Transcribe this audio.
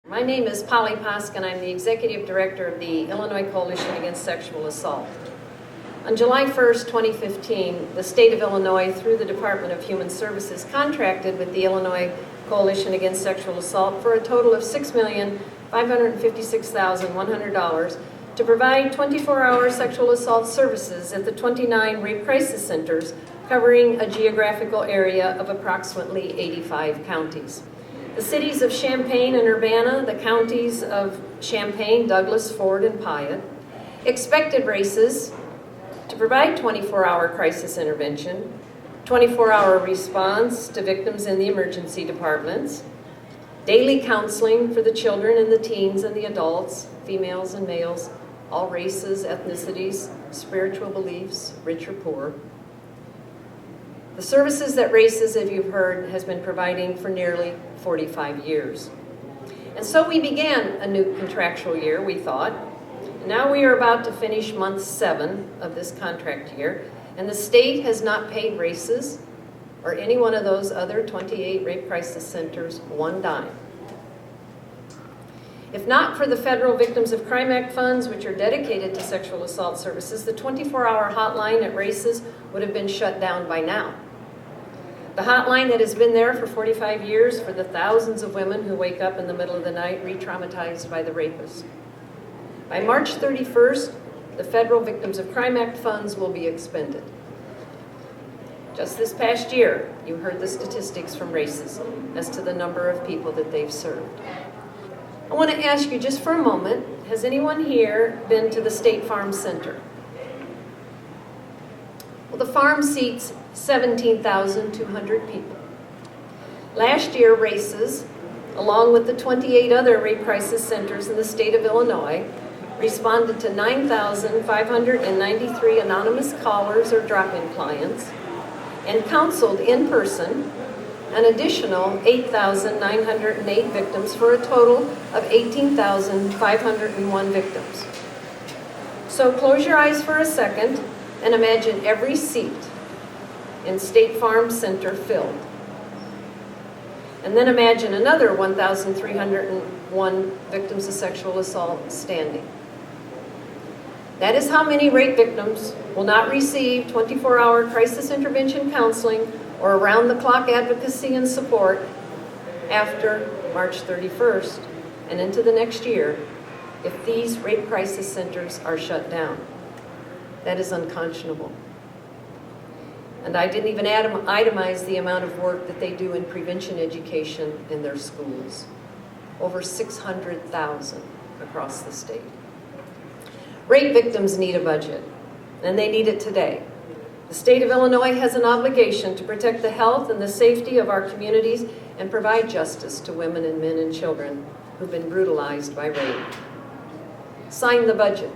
My name is Poskin. I'm the Executive Director of the Illinois Coalition Against Sexual Assault. On July 1st, 2015, the state of Illinois, through the Department of Human Services, contracted with the Illinois Coalition Against Sexual Assault for a total of $6,556,100 to provide 24-hour sexual assault services at the 29 rape crisis centers covering a geographical area of approximately 85 counties. The cities of Champaign and Urbana, the counties of Champaign, Douglas, Ford, and Piatt, expected races to provide 24-hour crisis intervention, 24-hour response to victims in the emergency departments, daily counseling for the children and the teens and the adults, females and males, all races, ethnicities, spiritual beliefs, rich or poor. The services that Races, as you've heard, has been providing for nearly 45 years. And so we began a new contractual year, we thought. Now we are about to finish month 7 of this contract year, and the state has not paid Races or any one of those other 28 rape crisis centers one dime. If not for the Federal Victims of Crime Act funds, which are dedicated to sexual assault services, the 24-hour hotline at Races would have been shut down by now. The hotline that has been there for 45 years for the thousands of women who wake up in the middle of the night re-traumatized by the rapist. By March 31st, the Federal Victims of Crime Act funds will be expended. Just this past year, you heard the statistics from Races as to the number of people that they've served. I want to ask you just for a moment, has anyone here been to the State Farm Center? Well, the farm seats 17,200 people. Last year, Races, along with the 28 other rape crisis centers in the state of Illinois, responded to 9,593 anonymous callers or drop-in clients and counseled in person an additional 8,908 victims for a total of 18,501 victims. So close your eyes for a second and imagine every seat in State Farm Center filled. And then imagine another 1,301 victims of sexual assault standing. That is how many rape victims will not receive 24-hour crisis intervention counseling or around-the-clock advocacy and support after March 31st and into the next year if these rape crisis centers are shut down. That is unconscionable. And I didn't even itemize the amount of work that they do in prevention education in their schools. Over 600,000 across the state. Rape victims need a budget, and they need it today. The state of Illinois has an obligation to protect the health and the safety of our communities and provide justice to women and men and children who've been brutalized by rape. Sign the budget.